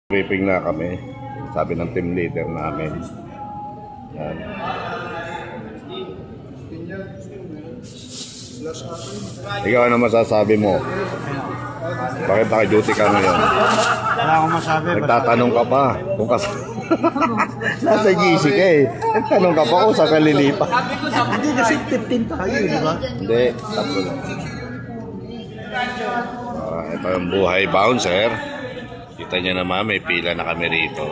Briefing na kami, sabi ng team leader namin. Yan. Ikaw, ano masasabi mo? Bakit naka-duty ka ngayon? Wala akong masabi. Nagtatanong ka pa kung nasa GC ka eh. Nagtanong ka pa kung saan ka lilipat. Hindi kasi 15 tayo, di ba? Hindi, tatlo lang. Ito yung buhay bouncer. Kita nyo naman, may pila na kami rito.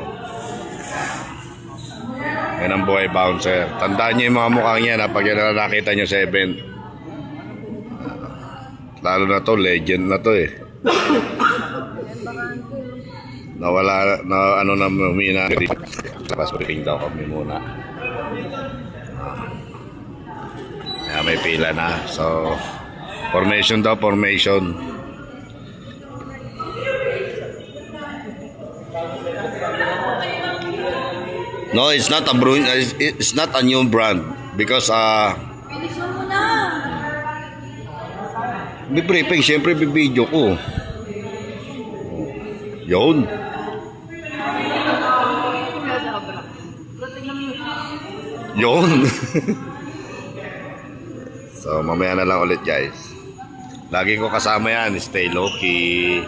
Yan ang buhay bouncer. Tandaan nyo yung mga mukhang yan ha, pag yan na nakita nyo sa event. Lalo na to, legend na to eh. Nawala, na ano na humina. Tapos briefing daw kami muna. Yan, may pila na. So, formation daw, formation. No, it's not a it's not a new brand because Bilisan mo na. briefing, syempre bibidyo ko. Yun. Yun. So, mamaya na lang ulit, guys. Lagi ko kasama yan, stay low-key.